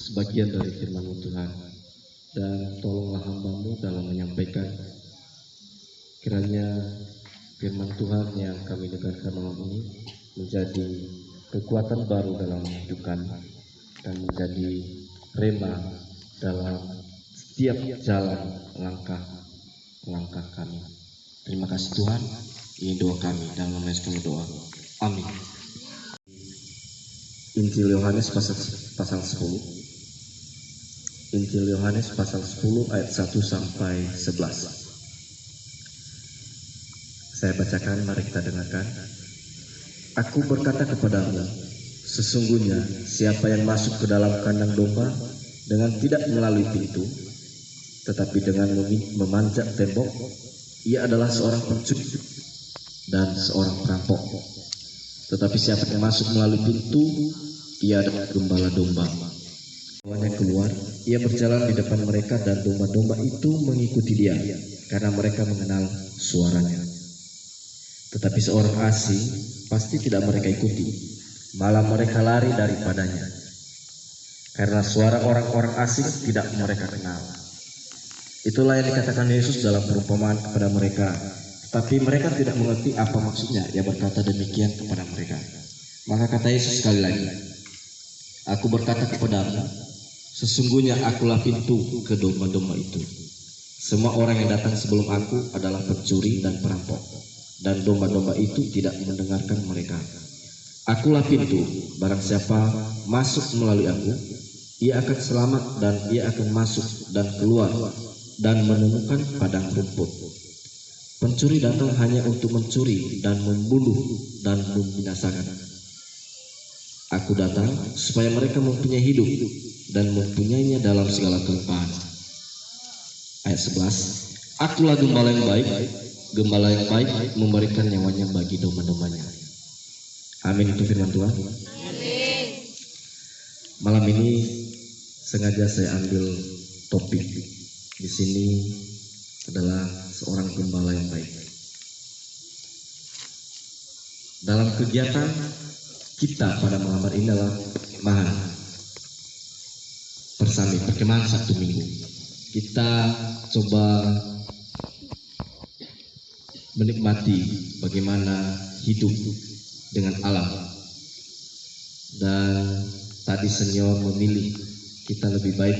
Sebagian dari firman Tuhan, dan tolonglah hamba-Mu dalam menyampaikan. Kiranya firman Tuhan yang kami dengarkan malam ini menjadi kekuatan baru dalam hidup kami dan menjadi rema dalam setiap jalan langkah kami. Terima kasih Tuhan. Ini doa kami dalam nama Yesus kami doa. Amin. Injil Yohanes pasal 10. Injil Yohanes pasal 10 ayat 1 sampai 11. Saya bacakan, mari kita dengarkan. Aku berkata kepadamu, sesungguhnya siapa yang masuk ke dalam kandang domba dengan tidak melalui pintu, tetapi dengan memanjat tembok, ia adalah seorang pencuri dan seorang perampok. Tetapi siapa yang masuk melalui pintu, ia adalah gembala domba. Semuanya keluar, ia berjalan di depan mereka dan domba-domba itu mengikuti dia, karena mereka mengenal suaranya. Tetapi seorang asing pasti tidak mereka ikuti, malah mereka lari daripadanya, karena suara orang-orang asing tidak mereka kenal. Itulah yang dikatakan Yesus dalam perumpamaan kepada mereka, tapi mereka tidak mengerti apa maksudnya. Ia berkata demikian kepada mereka. Maka kata Yesus sekali lagi, aku berkata kepadamu, sesungguhnya akulah pintu ke domba-domba itu. Semua orang yang datang sebelum aku adalah pencuri dan perampok, dan domba-domba itu tidak mendengarkan mereka. Akulah pintu, barang siapa masuk melalui aku, ia akan selamat dan ia akan masuk dan keluar dan menemukan padang rumput. Pencuri datang hanya untuk mencuri dan membunuh dan membinasakan. Aku datang supaya mereka mempunyai hidup dan mempunyainya dalam segala kelimpahan. Ayat 11. Akulah gembala yang baik. Gembala yang baik memberikan nyawanya bagi domba-dombanya. Amin. Itu firman Tuhan. Amin. Malam ini sengaja saya ambil topik di sini adalah seorang gembala yang baik. Dalam kegiatan kita pada malam hari ini adalah Mahan Persami perkemahan Sabtu Minggu. Kita coba menikmati bagaimana hidup dengan alam. Dan tadi senior memilih kita lebih baik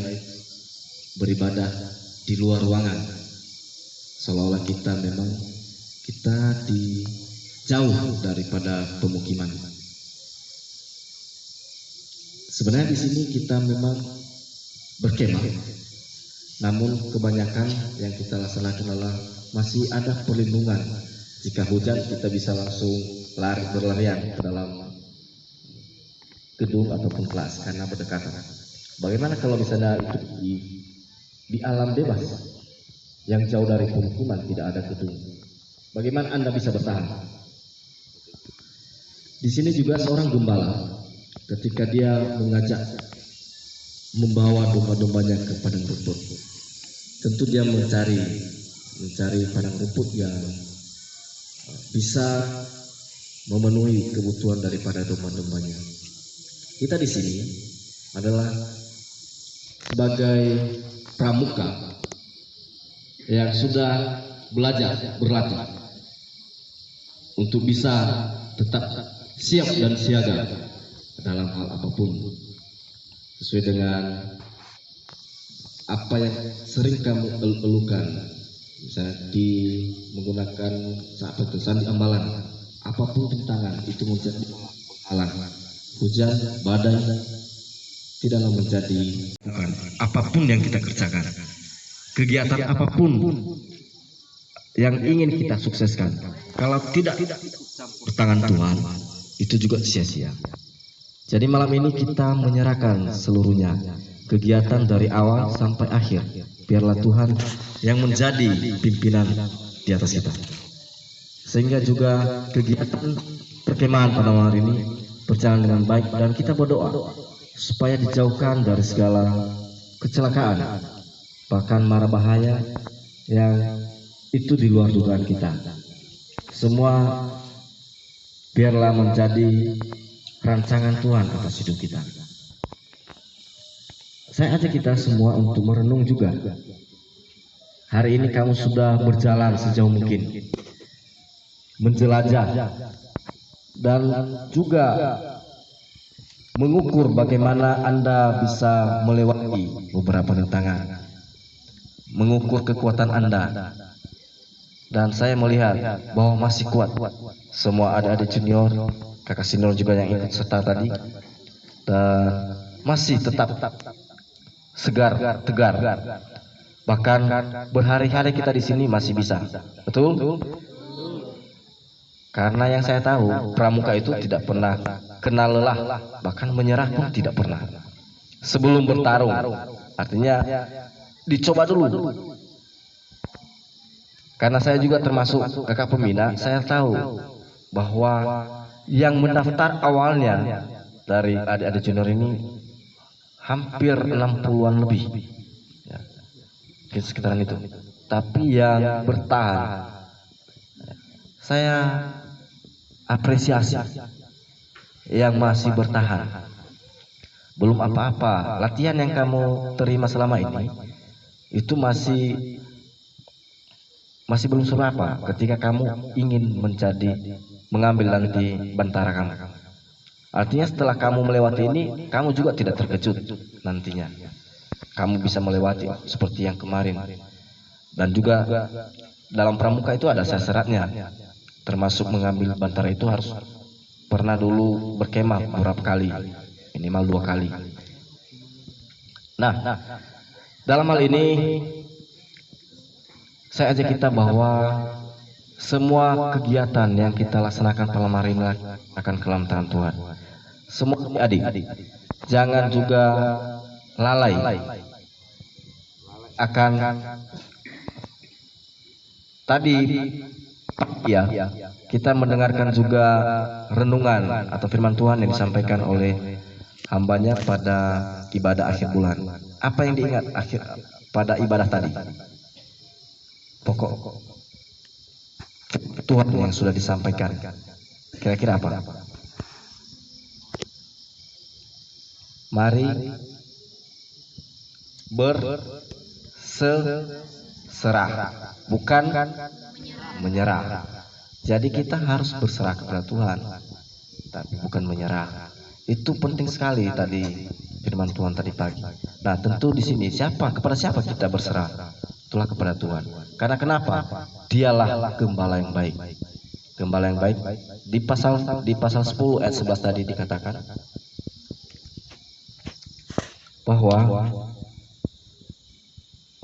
beribadah di luar ruangan, seolah-olah kita memang di jauh daripada pemukiman. Sebenarnya di sini kita memang berkemah, namun kebanyakan yang kita laksanakan adalah masih ada perlindungan. Jika hujan kita bisa langsung berlarian ke dalam gedung ataupun kelas karena berdekatan. Bagaimana kalau misalnya itu di alam bebas yang jauh dari pemukiman, tidak ada gedung? Bagaimana Anda bisa bertahan? Di sini juga seorang gembala ketika dia membawa domba-dombanya ke padang rumput, tentu dia mencari padang rumput yang bisa memenuhi kebutuhan daripada domba-dombanya. Kita di sini adalah sebagai pramuka yang sudah belajar berlatih untuk bisa tetap siap dan siaga dalam hal apapun, sesuai dengan apa yang sering kamu elukan, misalnya menggunakan sandi amalan, apapun rintangan itu menjadi penghalang, hujan, badai, tidaklah menjadi bukan apapun yang kita kerjakan, kegiatan apapun yang ingin kita sukseskan, kalau tidak bertangan Tuhan, itu juga sia-sia. Jadi malam ini kita menyerahkan seluruhnya, kegiatan dari awal sampai akhir. Biarlah Tuhan yang menjadi pimpinan di atas kita. Sehingga juga kegiatan perkemahan pada malam hari ini berjalan dengan baik, dan kita berdoa supaya dijauhkan dari segala kecelakaan, bahkan mara bahaya yang itu di luar dugaan kita. Semua biarlah menjadi rancangan Tuhan atas hidup kita. Saya ajak kita semua untuk merenung juga. Hari ini kamu sudah berjalan sejauh mungkin, menjelajah dan juga mengukur bagaimana Anda bisa melewati beberapa rintangan, mengukur kekuatan Anda. Dan saya melihat bahwa masih kuat. Semua adik-adik junior, kakak senior juga yang ikut serta tadi, dan masih tetap segar, tegar. Bahkan berhari-hari kita di sini masih bisa. Betul? Karena yang saya tahu, pramuka itu tidak pernah kenal lelah, bahkan menyerah pun tidak pernah. Sebelum bertarung, artinya dicoba dulu. Karena saya juga termasuk kakak pembina, saya tahu bahwa yang mendaftar awalnya dari adik-adik junior ini hampir 60-an lebih, ya, sekitaran itu. Tapi yang bertahan, saya apresiasi. Yang masih bertahan, belum apa-apa. Latihan yang kamu terima selama ini itu masih belum seru apa ketika kamu ingin mengambil nanti bantara kamu. Artinya setelah kamu melewati ini, kamu juga tidak terkejut nantinya. Kamu bisa melewati seperti yang kemarin. Dan juga dalam pramuka itu ada syarat-syaratnya. Termasuk mengambil bantara itu harus pernah dulu berkemah beberapa kali, minimal 2 kali. Nah, dalam hal ini saya ajak kita bahwa semua kegiatan yang kita laksanakan malam hari ini akan ke dalam tangan Tuhan. Semua adik, jangan juga lalai akan tadi ya, kita mendengarkan juga renungan atau firman Tuhan yang disampaikan oleh hambanya pada ibadah akhir bulan. Apa yang diingat pada ibadah tadi? Pokok Tuhan yang sudah disampaikan, kira-kira apa? Mari berserah, bukan menyerah. Jadi kita harus berserah kepada Tuhan, tapi bukan menyerah. Itu penting sekali tadi firman Tuhan tadi pagi. Nah, tentu di sini kepada siapa kita berserah? Itulah kepada Tuhan. Karena kenapa? Dialah gembala yang baik. Gembala yang baik di pasal 10 ayat 11 tadi dikatakan bahwa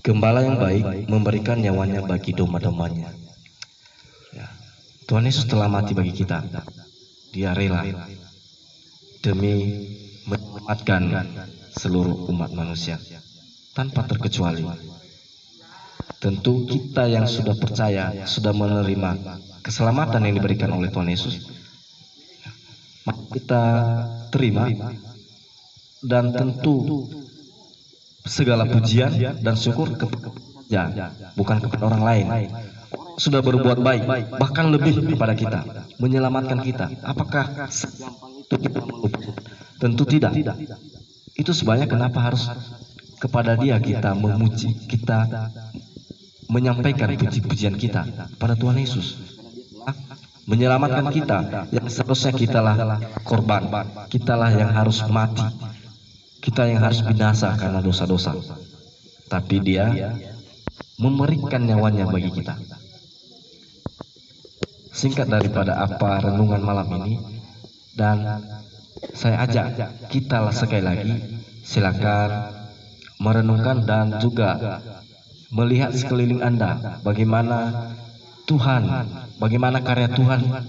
gembala yang baik memberikan nyawanya bagi domba-dombanya. Ya. Tuhan Yesus telah mati bagi kita. Dia rela demi menyelamatkan seluruh umat manusia tanpa terkecuali. Tentu kita yang sudah percaya, sudah menerima keselamatan yang diberikan oleh Tuhan Yesus, maka kita terima, dan tentu segala pujian dan syukur kepada bukan kepada orang lain. Sudah berbuat baik, bahkan lebih kepada kita, menyelamatkan kita. Apakah itu kita melupakan? Tentu tidak. Itu sebabnya kenapa harus kepada Dia kita memuji, kita menyampaikan puji-pujian kita pada Tuhan Yesus. Menyelamatkan kita, yang seharusnya kitalah korban, kitalah yang harus mati, kita yang harus binasa karena dosa-dosa. Tapi Dia memberikan nyawanya bagi kita. Singkat daripada apa renungan malam ini, dan saya ajak kita sekali lagi silakan merenungkan dan juga melihat sekeliling Anda bagaimana Tuhan, bagaimana karya Tuhan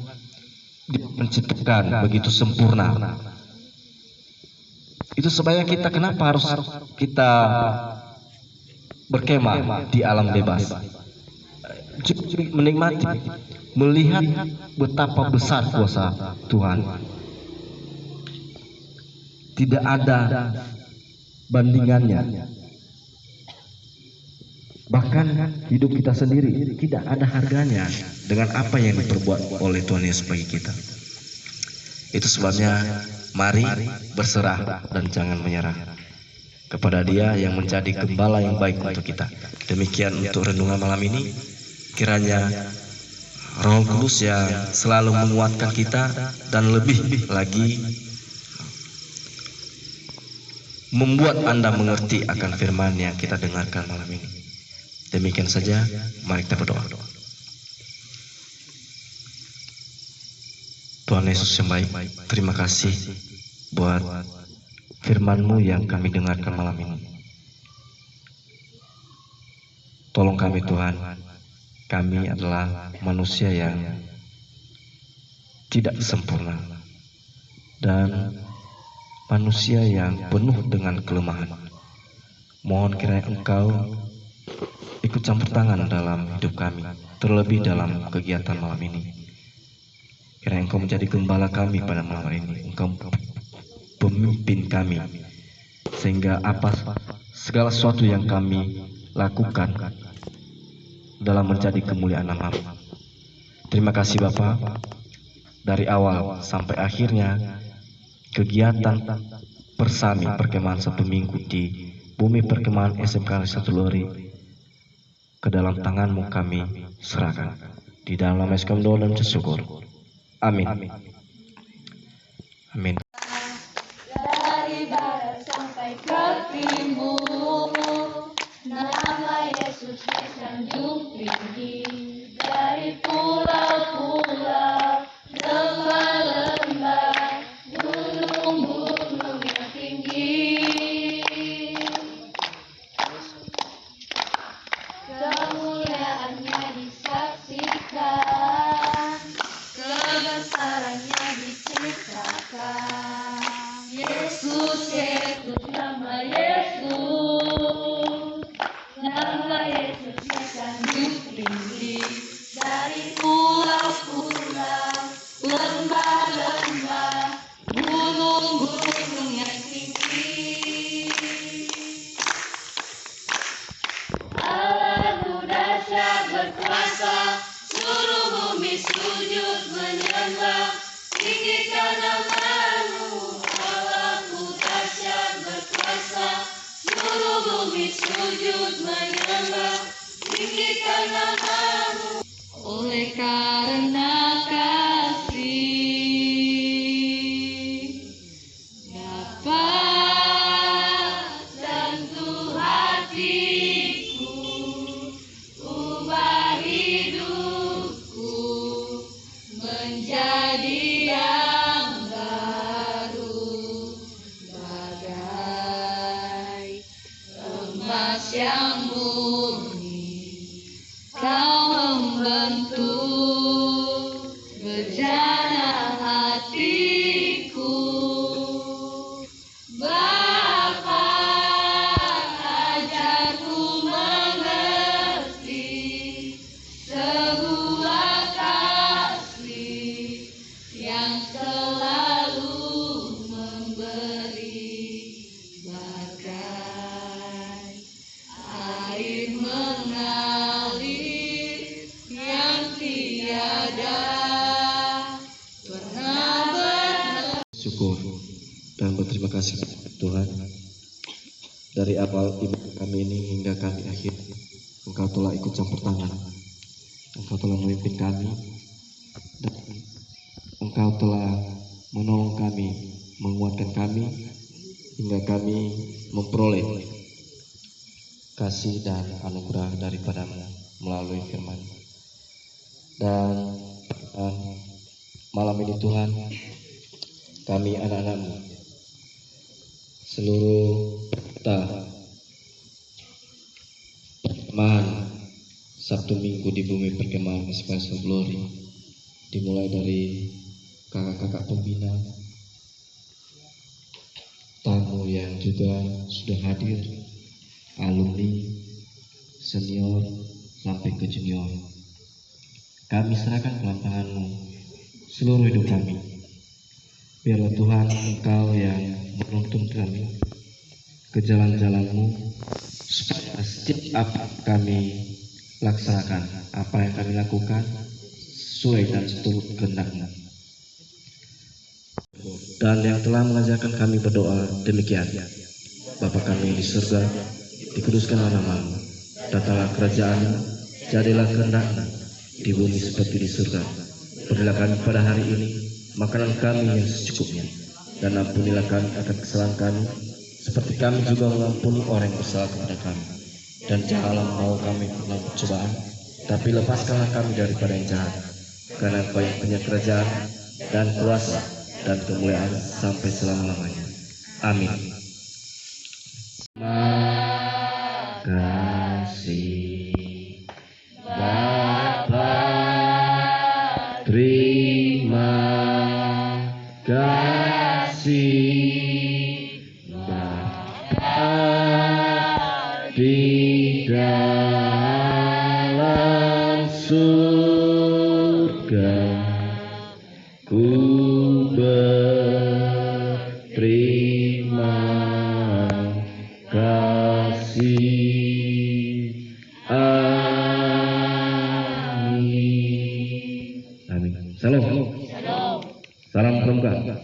menciptakan begitu sempurna. Itu sebabnya kita kenapa harus kita berkemah di alam bebas, menikmati, melihat betapa besar kuasa Tuhan. Tidak ada bandingannya. Bahkan hidup kita sendiri tidak ada harganya dengan apa yang diperbuat oleh Tuhan Yesus bagi kita. Itu sebabnya mari berserah dan jangan menyerah kepada Dia yang menjadi gembala yang baik untuk kita. Demikian untuk renungan malam ini. Kiranya Roh Kudus yang selalu menguatkan kita dan lebih lagi membuat Anda mengerti akan firman yang kita dengarkan malam ini. Demikian saja, mari kita berdoa. Tuhan Yesus yang baik, terima kasih buat firman-Mu yang kami dengarkan malam ini. Tolong kami Tuhan, kami adalah manusia yang tidak sempurna dan manusia yang penuh dengan kelemahan. Mohon kiranya Engkau ikut campur tangan dalam hidup kami, terlebih dalam kegiatan malam ini. Kiranya Engkau menjadi gembala kami pada malam ini. Engkau pemimpin kami, sehingga segala sesuatu yang kami lakukan dalam menjadi kemuliaan nama-Mu. Terima kasih Bapa, dari awal sampai akhirnya kegiatan Persami perkemahan Sabtu Minggu di bumi perkemahan SMK Satu Lori ke dalam tangan-Mu kami serahkan. Di dalam nama Yesus kami berdoa dan bersyukur. Amin. Amin. Dari barat sampai ke timur, nama Yesus disanjung tinggi. Dari pulau-pulau, lembah-lembah, gunung-gunung yang tinggi, kemuliaannya disaksikan, kebesarannya diceritakan. Yesus, Yesus, nama Yesus, nama Yesus disanjung tinggi. Dari pulau-pulau, lembah-lembah, gunung-gunung yang tinggi, Allah dahsyat berkuasa, seluruh bumi sujud menyembah. Tinggikan nama-Mu, Allahku dahsyat berkuasa, seluruh bumi sujud menyembah. Tinggikan nama-Mu, oleh karena kasih dapat sentuh hatiku, ubah hidupku menjadi yang baru, bagai emas yang murni. Kau membentuk bejana hatiku, Bapa, ajarku mengerti sebuah kasih yang selalu memberi, bagai air mengalir yang tiada pernah berhenti. Syukur dan berterima kasih kepada Tuhan. Dari awal ibadah kami ini hingga kami akhir, Engkau telah ikut campur tangan. Engkau telah memimpin kami dan Engkau telah menolong kami, menguatkan kami hingga kami memperoleh kasih dan anugerah daripada-Mu melalui firman. Dan malam ini Tuhan, kami anak-anak-Mu seluruh perkemahan Sabtu Minggu di bumi perkemahan Expression Glory, dimulai dari kakak-kakak pembina, tamu yang juga sudah hadir, alumni, senior, sampai ke junior. Kami serahkan kelampanganmu seluruh hidup kami. Biarlah Tuhan Engkau yang menuntun kami ke jalan-jalan-Mu, supaya setiap apa kami laksanakan, apa yang kami lakukan sesuai dan seturut kehendak-Mu. Dan yang telah mengajarkan kami berdoa demikian: Bapa kami di surga, dikuduskanlah nama-Mu, datanglah kerajaan-Mu, jadilah kehendak-Mu di bumi seperti di surga. Berilah kami pada hari ini makanan kami yang secukupnya, dan ampunilah kami akan kesalahan kami, seperti kami juga mengampuni orang yang bersalah kepada kami. Dan janganlah membawa kami ke dalam percobaan, tapi lepaskanlah kami daripada yang jahat. Karena Engkau yang punya kerajaan dan kuasa dan kemuliaan sampai selama-lamanya. Amin. Makasih Bapa, terima kasih Bapa di dalam surga. Ku berterima kasih. Amin. Amin. Salam. Salam pramuka. Salam.